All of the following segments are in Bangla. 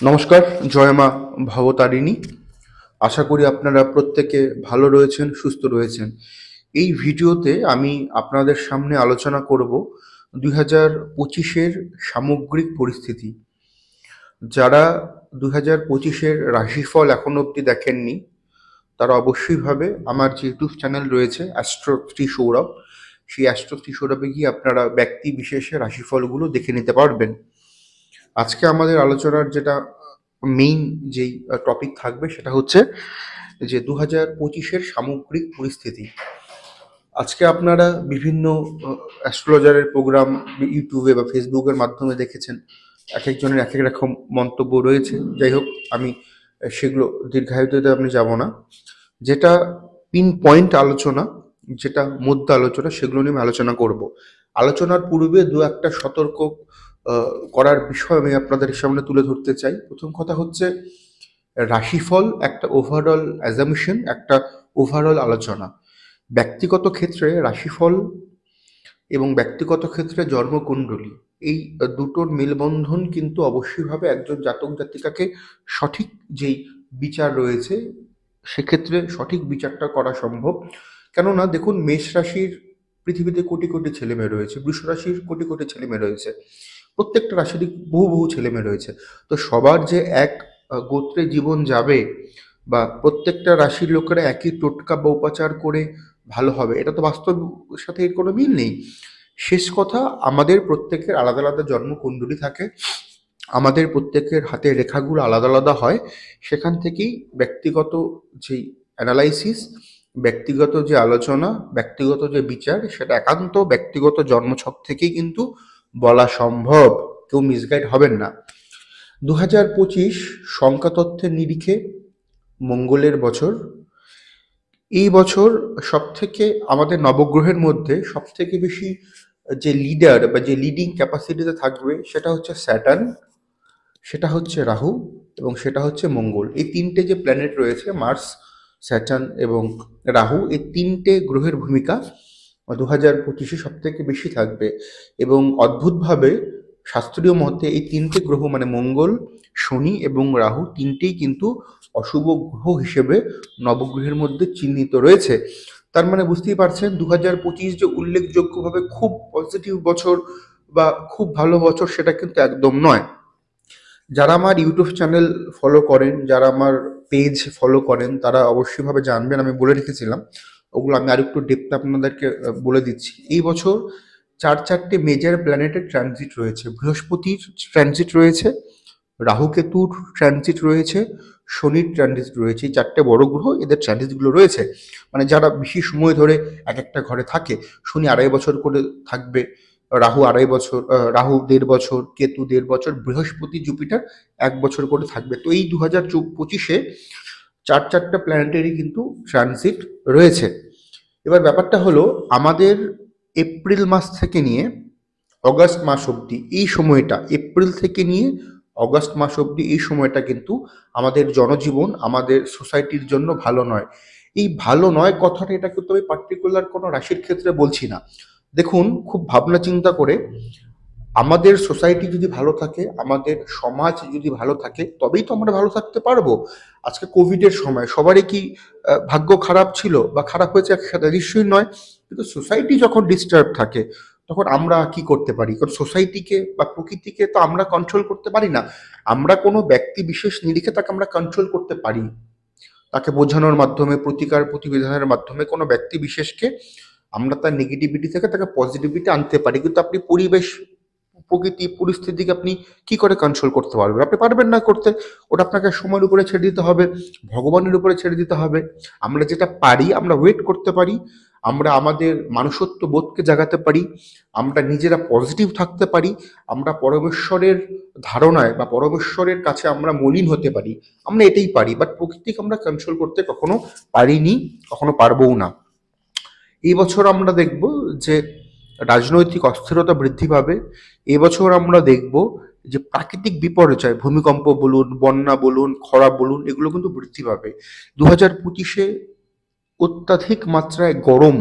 নমস্কার, জয় মা ভবতারিণী। আশা করি আপনারা প্রত্যেকে ভালো রয়েছেন, সুস্থ রয়েছেন। এই ভিডিওতে আমি আপনাদের সামনে আলোচনা করব 2025-এর সামগ্রিক পরিস্থিতি। যারা 2025-এর রাশিফল এখনো অবধি দেখেননি, তারা অবশ্যই ভাবে আমার যে ইউটিউব চ্যানেল রয়েছে অ্যাস্ট্রো শ্রী সৌরভ, সেই অ্যাস্ট্রো শ্রী সৌরভে গিয়ে আপনারা ব্যক্তি বিশেষে রাশিফলগুলো দেখে নিতে পারবেন। আজকে আমাদের আলোচনার যেটা মেইন যেই টপিক থাকবে সেটা হচ্ছে যে 2025-এর সামগ্রিক পরিস্থিতি। আজকে আপনারা বিভিন্ন অ্যাস্ট্রোলজারের প্রোগ্রাম ইউটিউবে বা ফেসবুকের মাধ্যমে দেখেছেন, এক একজনের এক এক রকম মন্তব্য রয়েছে। যাই হোক, আমি সেগুলো দীর্ঘায়িততে আমি যাব না। যেটা পিন পয়েন্ট আলোচনা, যেটা মধ্য আলোচনা, সেগুলো নিয়ে আমি আলোচনা করব। আলোচনার পূর্বে দু একটা সতর্ক করার বিষয় আমি আপনাদের সামনে তুলে ধরতে চাই। প্রথম কথা হচ্ছে, রাশিফল একটা ওভারঅল অ্যাজাম্পশন, একটা ওভারঅল আলোচনা। ব্যক্তিগত ক্ষেত্রে রাশিফল এবং ব্যক্তিগত ক্ষেত্রে জন্মকুণ্ডলী, এই দুটোর মেলবন্ধন কিন্তু অবশ্যইভাবে একজন জাতক জাতিকাকে সঠিক যেই বিচার রয়েছে সেক্ষেত্রে সঠিক বিচারটা করা সম্ভব। কেননা দেখুন, মেষ রাশির পৃথিবীতে কোটি কোটি ছেলেমেয়ে রয়েছে, বৃষ রাশির কোটি কোটি ছেলেমেয়ে রয়েছে, প্রত্যেকটা রাশিরই বহু বহু ছেলেমেয়ে রয়েছে। তো সবার যে এক গোত্রে জীবন যাবে বা প্রত্যেকটা রাশির লোকেরা একই টোটকা বা উপাচার করে ভালো হবে, এটা তো বাস্তব সাথে এর কোনো মিল নেই। শেষ কথা, আমাদের প্রত্যেকের আলাদা আলাদা জন্মকুণ্ডলী থাকে, আমাদের প্রত্যেকের হাতের রেখাগুলো আলাদা আলাদা হয়। সেখান থেকেই ব্যক্তিগত যেই অ্যানালাইসিস, ব্যক্তিগত যে আলোচনা, ব্যক্তিগত যে বিচার, সেটা একান্ত ব্যক্তিগত জন্মছক থেকেই কিন্তু বলা সম্ভব। কেউ মিসগাইড হবেন না। 2025 সংখ্যাতত্ত্বের নিরিখে মঙ্গলের বছর। এই বছর সবথেকে আমাদের নবগ্রহের মধ্যে সবথেকে বেশি যে লিডার বা যে লিডিং ক্যাপাসিটিতে থাকবে সেটা হচ্ছে স্যাটার্ন, সেটা হচ্ছে রাহু এবং সেটা হচ্ছে মঙ্গল। এই তিনটে যে প্ল্যানেট রয়েছে, মার্স, স্যাটার্ন এবং রাহু, এই তিনটে গ্রহের ভূমিকা 2025-এ সব থেকে বেশি থাকবে। এবং অদ্ভুতভাবে শাস্ত্রীয় মতে এই তিনটে গ্রহ মানে মঙ্গল, শনি এবং রাহু তিনটেই কিন্তু অশুভ গ্রহ হিসেবে নবগ্রহের মধ্যে চিহ্নিত রয়েছে। তার মানে বুঝতেই পারছেন 2025 যে উল্লেখযোগ্যভাবে খুব পজিটিভ বছর বা খুব ভালো বছর, সেটা কিন্তু একদম নয়। যারা আমার ইউটিউব চ্যানেল ফলো করেন, যারা আমার পেজ ফলো করেন, তারা অবশ্যইভাবে জানবেন, আমি বলে রেখেছিলাম ওগুলো আমি আরেকটু ডেপথ আপনাদেরকে বলে দিচ্ছি। এই বছর চারটে মেজর প্ল্যানেটের ট্রানজিট রয়েছে। বৃহস্পতির ট্রানজিট রয়েছে, রাহুকেতুর ট্রানজিট রয়েছে, শনির ট্রানজিট রয়েছে। এই চারটে বড় গ্রহ, এদের ট্রানজিটগুলো রয়েছে। মানে যারা বেশি সময় ধরে এক একটা ঘরে থাকে, শনি 2.5 বছর করে থাকবে, রাহু 2.5 বছর, রাহু 1.5 বছর, কেতু 1.5 বছর, বৃহস্পতি জুপিটার 1 বছর করে থাকবে। তো এই 2025-এ চারটা প্ল্যানেটেরই কিন্তু ট্রানজিট রয়েছে। এবার ব্যাপারটা হলো, আমাদের এপ্রিল মাস থেকে নিয়ে অগাস্ট মাস অবধি এই সময়টা, এপ্রিল থেকে নিয়ে অগাস্ট মাস অবধি এই সময়টা কিন্তু আমাদের জনজীবন, আমাদের সোসাইটির জন্য ভালো নয়। এই ভালো নয় কথাটা, এটা কিন্তু আমি পার্টিকুলার কোনো রাশির ক্ষেত্রে বলছি না। দেখুন, খুব ভাবনা চিন্তা করে, আমাদের সোসাইটি যদি ভালো থাকে, আমাদের সমাজ যদি ভালো থাকে, তবেই তো আমরা ভালো থাকতে পারবো। আজকে কোভিডের সময় সবারই কি ভাগ্য খারাপ ছিল বা খারাপ হয়েছে একসাথে? নিশ্চয়ই নয়। কিন্তু সোসাইটি যখন ডিস্টার্ব থাকে, তখন আমরা কি করতে পারি? কারণ সোসাইটিকে বা প্রকৃতিকে তো আমরা কন্ট্রোল করতে পারি না। আমরা কোনো ব্যক্তি বিশেষ নিরিখে তাকে আমরা কন্ট্রোল করতে পারি, তাকে বোঝানোর মাধ্যমে, প্রতিকার প্রতিবিধানের মাধ্যমে কোনো ব্যক্তি বিশেষকে আমরা তার নেগেটিভিটি থেকে তাকে পজিটিভিটি আনতে পারি। কিন্তু আপনি পরিবেশ, প্রকৃতি, পরিস্থিতিকে আপনি কি করে কন্ট্রোল করতে পারবেন? আপনি পারবেন না করতে। ওটা আপনাকে সময়ের উপরে ছেড়ে দিতে হবে, ভগবানের উপরে ছেড়ে দিতে হবে। আমরা যেটা পারি, আমরা ওয়েট করতে পারি, আমরা আমাদের মানুষত্ব বোধকে জাগাতে পারি, আমরা নিজেরা পজিটিভ থাকতে পারি, আমরা পরমেশ্বরের ধারণায় বা পরমেশ্বরের কাছে আমরা মলিন হতে পারি। আমরা এটাই পারি, বাট প্রকৃতিকে আমরা কন্ট্রোল করতে কখনো পারিনি, কখনো পারবও না। এই বছর আমরা দেখব যে রাজনৈতিক অস্থিরতা বৃদ্ধি পাবে। এবছর আমরা দেখব যে প্রাকৃতিক বিপর্যয়, ভূমিকম্প বলুন, বন্যা বলুন, খরা বলুন, এগুলো কিন্তু বৃদ্ধি পাবে। 2025-এ অত্যাধিক মাত্রায় গরম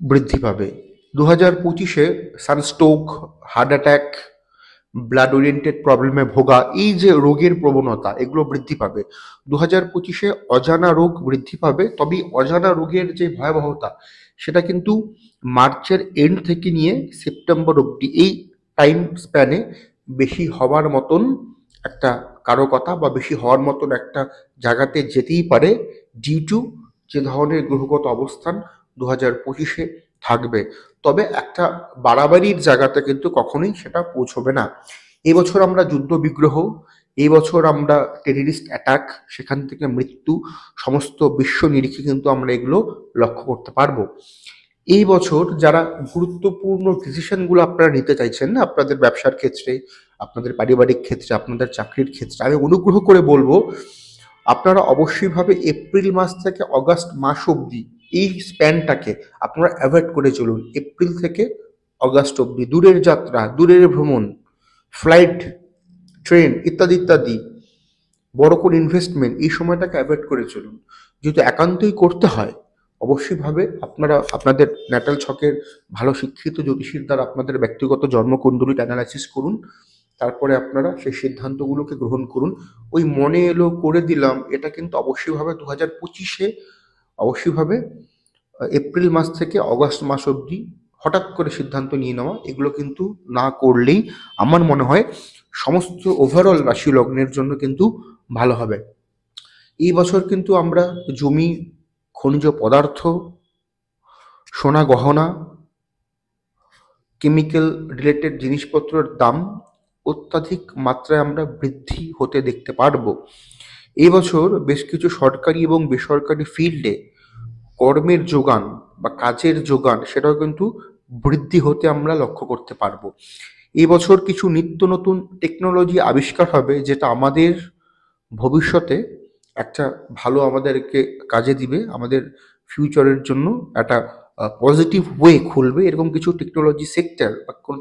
বৃদ্ধি পাবে। 2025-এ sunstroke, heart attack, blood oriented প্রবলেমে ভোগা, এই যে রোগের প্রবণতা এগুলো বৃদ্ধি পাবে। 2025-এ অজানা রোগ বৃদ্ধি পাবে, তবে অজানা রোগের যে ভয়াবহতা সেটা কিন্তু মার্চের এন্ড থেকে নিয়ে সেপ্টেম্বর অবধি এই টাইম স্প্যানে বেশি হওয়ার মতন একটা কারকতা বা বেশি হওয়ার মতন একটা জায়গাতে যেতেই পারে, ডিউ টু যে ধরনের গ্রহগত অবস্থান 2025-এ থাকবে। তবে একটা বাড়াবাড়ির জায়গাতে কিন্তু কখনোই সেটা পৌঁছবে না। এবছর আমরা যুদ্ধ বিগ্রহ, এই বছর আমরা টেররিস্ট অ্যাটাক, সেখান থেকে মৃত্যু, সমস্ত বিশ্ব নিরিখে কিন্তু আমরা এগুলো লক্ষ্য করতে পারবো। এই বছর যারা গুরুত্বপূর্ণ ডিসিশনগুলো আপনারা নিতে চাইছেন না, আপনাদের ব্যবসার ক্ষেত্রে, আপনাদের পারিবারিক ক্ষেত্রে, আপনাদের চাকরির ক্ষেত্রে, আমি অনুগ্রহ করে বলবো আপনারা অবশ্যইভাবে এপ্রিল মাস থেকে অগাস্ট মাস অবধি এই স্প্যানটাকে আপনারা অ্যাভয়েড করে চলুন। এপ্রিল থেকে অগাস্ট অবধি দূরের যাত্রা, দূরের ভ্রমণ, ফ্লাইট, ট্রেন ইত্যাদি ইত্যাদি, বড় কোনো ইনভেস্টমেন্ট, এই সময়টাকে অ্যাভয়েড করে চলুন। যেহেতু একান্তই করতে হয়, অবশ্যইভাবে আপনারা আপনাদের ন্যাটাল ছকের ভালো শিক্ষিত জ্যোতিষীর দ্বারা আপনাদের ব্যক্তিগত জন্মকুণ্ডলীটা অ্যানালাইসিস করুন, তারপরে আপনারা সেই সিদ্ধান্তগুলোকে গ্রহণ করুন। ওই মনে এলো করে দিলাম, এটা কিন্তু অবশ্যইভাবে 2025-এ অবশ্যইভাবে এপ্রিল মাস থেকে অগাস্ট মাস অবধি হঠাৎ করে সিদ্ধান্ত নিয়ে নেওয়া, এগুলো কিন্তু না করলেই আমার মনে হয় সমস্ত ওভারঅল রাশি লগ্নের জন্য কিন্তু ভালো হবে। এই বছর কিন্তু আমরা জমি, খনিজ পদার্থ, সোনা গহনা, কেমিক্যাল রিলেটেড জিনিসপত্রের দাম অত্যাধিক মাত্রায় আমরা বৃদ্ধি হতে দেখতে পারবো। এই বছর বেশ কিছু সরকারি এবং বেসরকারি ফিল্ডে কর্মের যোগান বা কাজের যোগান সেটাও কিন্তু বৃদ্ধি হতে আমরা লক্ষ্য করতে পারবো। এই বছর কিছু নিত্য নতুন টেকনোলজি আবিষ্কার হবে, যেটা আমাদের ভবিষ্যতে একটা ভালো আমাদেরকে কাজে দিবে, আমাদের ফিউচারের জন্য একটা পজিটিভ ওয়ে খুলবে। এরকম কিছু টেকনোলজি সেক্টর বা কোনো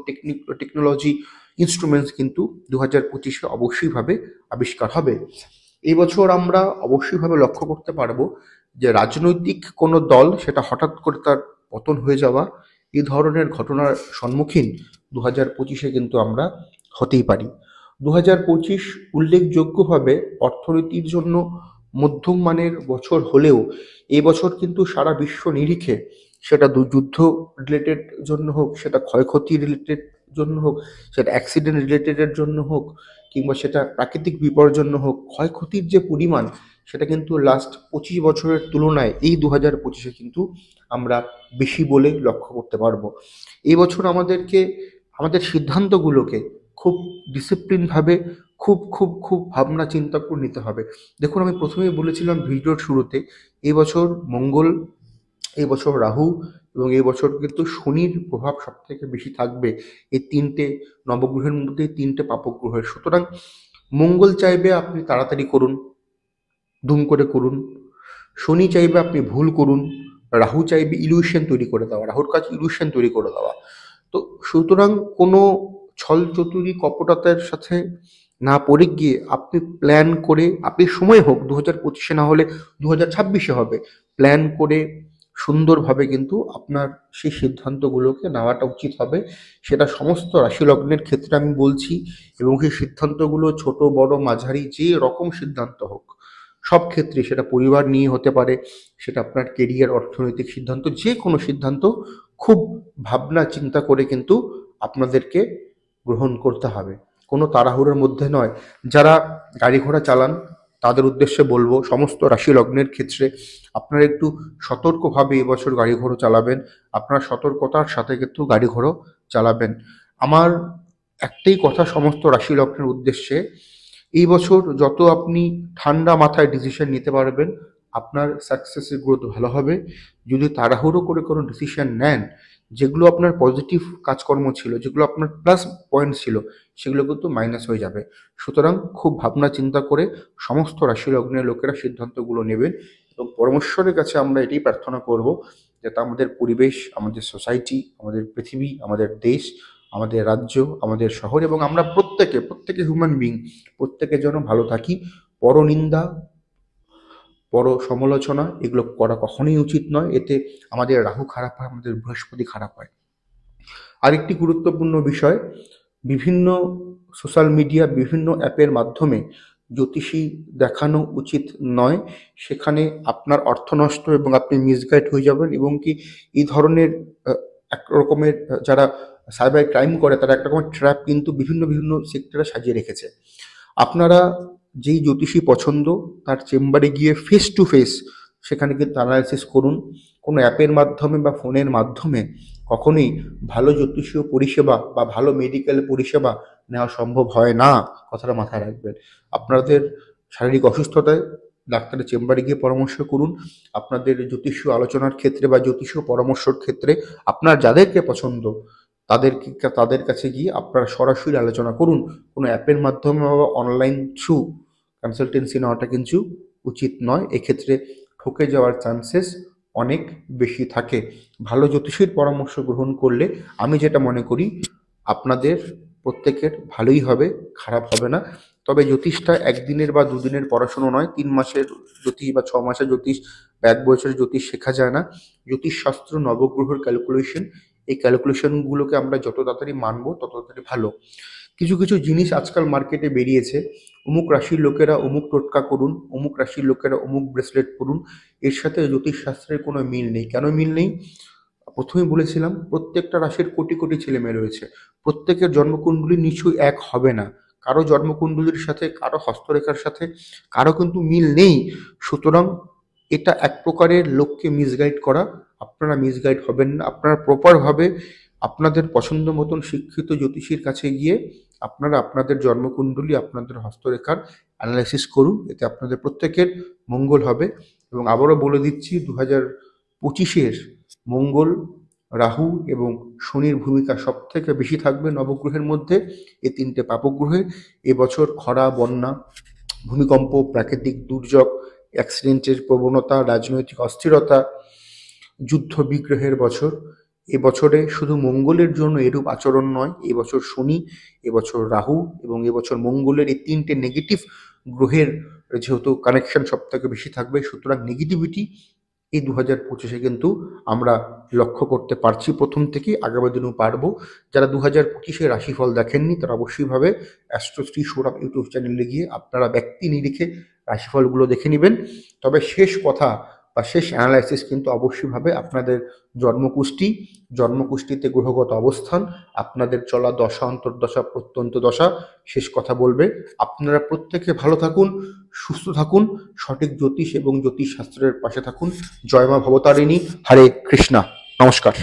টেকনোলজি ইনস্ট্রুমেন্টস কিন্তু 2025-এ অবশ্যইভাবে আবিষ্কার হবে। এই বছর আমরা অবশ্যইভাবে লক্ষ্য করতে পারবো যে রাজনৈতিক কোনো দল সেটা হঠাৎ করে তার পতন হয়ে যাওয়া, এই ধরনের ঘটনার সম্মুখীন 2025-এ কিন্তু আমরা হতেই পারি। 2025 উল্লেখযোগ্যভাবে অর্থনীতির জন্য মধ্যম মানের বছর হলেও এই বছর কিন্তু সারা বিশ্ব নিরিখে, সেটা যুদ্ধ রিলেটেড জন্য হোক, সেটা ক্ষয়ক্ষতি রিলেটেড জন্য হোক, সেটা অ্যাক্সিডেন্ট রিলেটেডের জন্য হোক, কিংবা সেটা প্রাকৃতিক বিপর্যয় হোক, ক্ষয়ক্ষতির যে পরিমাণ সেটা কিন্তু লাস্ট 25 বছরের তুলনায় এই 2025-এ কিন্তু আমরা বেশি বলে লক্ষ্য করতে পারবো। এই বছর আমাদেরকে আমাদের সিদ্ধান্তগুলোকে খুব ডিসিপ্লিনভাবে, খুব খুব খুব ভাবনা চিন্তা করে নিতে হবে। দেখুন, আমি প্রথমেই বলেছিলাম ভিডিওর শুরুতে, এই বছর মঙ্গল, এই বছর রাহু এবং এই বছর কিন্তু শনির প্রভাব সব থেকে বেশি থাকবে এই তিনটে নবগ্রহের মধ্যে, তিনটে পাপগ্রহের। সুতরাং মঙ্গল চাইবে আপনি তাড়াতাড়ি করুন, ধুম করে করুন। শনি চাইবে আপনি ভুল করুন। রাহু চাইবে ইলিউশন তৈরি করে দেওয়া, রাহুর কাজ ইলিউশন তৈরি করে দেওয়া। তো সুতরাং কোনো ছল চতুরি কপটতার সাথে না পড়ে গিয়ে আপনি প্ল্যান করে, আপনি সময় হোক 2025-এ না হলে 2026-এ হবে, প্ল্যান করে সুন্দরভাবে কিন্তু আপনার সেই সিদ্ধান্তগুলোকে নেওয়াটা উচিত হবে। সেটা সমস্ত রাশি লগ্নের ক্ষেত্রে আমি বলছি, এবং সেই সিদ্ধান্তগুলো ছোট বড় মাঝারি যে রকম সিদ্ধান্ত হোক, সব ক্ষেত্রে সেটা পরিবার নিয়ে হতে পারে, সেটা আপনার কেরিয়ার, অর্থনৈতিক সিদ্ধান্ত, যে কোনো সিদ্ধান্ত খুব ভাবনা চিন্তা করে কিন্তু আপনাদেরকে গ্রহণ করতে হবে, কোনো তাড়াহুড়োর মধ্যে নয়। যারা গাড়ি ঘোড়া চালান তাদের উদ্দেশ্যে বলবো, সমস্ত রাশি লগ্নের ক্ষেত্রে আপনারা একটু সতর্কভাবে এবছর গাড়ি ঘোড়া চালাবেন, আপনারা সতর্কতার সাথে কিন্তু গাড়ি ঘোড়া চালাবেন। আমার একটাই কথা সমস্ত রাশি লগ্নের উদ্দেশ্যে, এই বছর যত আপনি ঠান্ডা মাথায় ডিসিশন নিতে পারবেন, আপনার সাকসেসের গ্রোথ ভালো হবে। যদি তাড়াহুড়ো করে কোনো ডিসিশন নেন, যেগুলো আপনার পজিটিভ কাজকর্ম ছিল, যেগুলো আপনার প্লাস পয়েন্ট ছিল, সেগুলো কিন্তু মাইনাস হয়ে যাবে। সুতরাং খুব ভাবনা চিন্তা করে সমস্ত রাশি লগ্নের লোকেরা সিদ্ধান্তগুলো নেবেন, এবং পরমেশ্বরের কাছে আমরা এটাই প্রার্থনা করব যাতে আমাদের পরিবেশ, আমাদের সোসাইটি, আমাদের পৃথিবী, আমাদের দেশ, আমাদের রাজ্য, আমাদের শহর, এবং আমরা প্রত্যেকে হিউম্যান বিং, প্রত্যেকে যেন ভালো থাকি। পরনিন্দা, পর সমালোচনা এগুলো করা কখনোই উচিত নয়। এতে আমাদের রাহু খারাপ হয়, আমাদের বৃহস্পতি খারাপ হয়। আরেকটি গুরুত্বপূর্ণ বিষয়, বিভিন্ন সোশ্যাল মিডিয়া, বিভিন্ন অ্যাপের মাধ্যমে জ্যোতিষী দেখানো উচিত নয়। সেখানে আপনার অর্থ নষ্ট এবং আপনি মিসগাইড হয়ে যাবেন, এবং কি এই ধরনের এক রকমের যারা সাইবার ক্রাইম করে তারা এক রকমের ট্র্যাপ কিন্তু বিভিন্ন বিভিন্ন সেক্টরে সাজিয়ে রেখেছে। আপনারা যেই জ্যোতিষী পছন্দ তার চেম্বারে গিয়ে ফেস টু ফেস সেখানে কিন্তু অ্যানালাইসিস করুন। কোনো অ্যাপের মাধ্যমে বা ফোনের মাধ্যমে কখনোই ভালো জ্যোতিষীয় পরিষেবা বা ভালো মেডিকেল পরিষেবা নেওয়া সম্ভব হয় না, কথাটা মাথায় রাখবেন। আপনাদের শারীরিক অসুস্থতায় ডাক্তারের চেম্বারে গিয়ে পরামর্শ করুন। আপনাদের জ্যোতিষীয় আলোচনার ক্ষেত্রে বা জ্যোতিষীয় পরামর্শের ক্ষেত্রে আপনার যাদেরকে পছন্দ তাদের কাছে গিয়ে আপনারা সরাসরি আলোচনা করুন। কোনো অ্যাপের মাধ্যমে বা অনলাইন থ্রু কনসালটেন্সি নেওয়াটা কিন্তু উচিত নয়। এক্ষেত্রে ঠকে যাওয়ার চান্সেস অনেক বেশি থাকে। ভালো জ্যোতিষীর পরামর্শ গ্রহণ করলে আমি যেটা মনে করি আপনাদের প্রত্যেকের ভালোই হবে, খারাপ হবে না। তবে জ্যোতিষটা একদিনের বা দুদিনের পড়াশুনো নয়, 3 মাসের জ্যোতিষ বা 6 মাসের জ্যোতিষ বা 1 বছরের জ্যোতিষ শেখা যায় না। জ্যোতিষশাস্ত্র নবগ্রহের ক্যালকুলেশন, এই ক্যালকুলেশনগুলোকে আমরা যত তাড়াতাড়ি মানবো তত তাড়াতাড়ি ভালো। কিছু কিছু জিনিস আজকাল মার্কেটে বেরিয়েছে, অমুক রাশির লোকেরা অমুক টোটকা করুন, অমুক রাশির লোকেরা অমুক ব্রেসলেট পরুন। এর সাথে জ্যোতিষশাস্ত্রের কোনো মিল নেই। কেন মিল নেই? প্রথমেই বলেছিলাম প্রত্যেকটা রাশির কোটি কোটি ছেলে মেয়ে রয়েছে, প্রত্যেকের জন্মকুণ্ডলী নিশ্চয়ই এক হবে না। কারো জন্মকুণ্ডলীর সাথে, কারো হস্তরেখার সাথে কারো কিন্তু মিল নেই। সুতরাং এটা এক প্রকারের লোককে মিসগাইড করা। আপনারা মিসগাইড হবেন না। আপনারা প্রপারভাবে আপনাদের পছন্দ মতন শিক্ষিত জ্যোতিষীর কাছে গিয়ে আপনারা আপনাদের জন্মকুণ্ডলী, আপনাদের হস্তরেখার অ্যানালাইসিস করুন। এতে আপনাদের প্রত্যেকের মঙ্গল হবে। এবং আবারও বলে দিচ্ছি, 2025-এর মঙ্গল, রাহু এবং শনির ভূমিকা সব থেকে বেশি থাকবে নবগ্রহের মধ্যে। এই 3টে পাপগ্রহে এবছর খরা, বন্যা, ভূমিকম্প, প্রাকৃতিক দুর্যোগ, অ্যাক্সিডেন্টের প্রবণতা, রাজনৈতিক অস্থিরতা, যুদ্ধ বিগ্রহের বছর। এবছরে শুধু মঙ্গলের জন্য এরূপ আচরণ নয়, এবছর শনি, এবছর রাহু এবং এবছর মঙ্গলের এই 3টে নেগেটিভ গ্রহের যেহেতু কানেকশন সব থেকে বেশি থাকবে, সুতরাং নেগেটিভিটি এই 2025-এ কিন্তু আমরা লক্ষ্য করতে পারছি প্রথম থেকেই, আগামী দিনেও পারবো। যারা 2025-এ রাশিফল দেখেননি তারা অবশ্যই ভাবে অ্যাস্ট্রোশ্রী সৌরভ ইউটিউব চ্যানেলে গিয়ে আপনারা ব্যক্তি নিরিখে রাশিফলগুলো দেখে নেবেন। তবে শেষ কথা বা শেষ অ্যানালাইসিস কিন্তু অবশ্যইভাবে আপনাদের জন্মকুষ্টি, জন্মকুষ্টিতে গ্রহগত অবস্থান, আপনাদের চলা দশা, অন্তর্দশা, প্রত্যন্ত দশা শেষ কথা বলবে। আপনারা প্রত্যেকে ভালো থাকুন, সুস্থ থাকুন, সঠিক জ্যোতিষ এবং জ্যোতিষশাস্ত্রের পাশে থাকুন। জয় মা ভবতারিণী, হরে কৃষ্ণা, নমস্কার।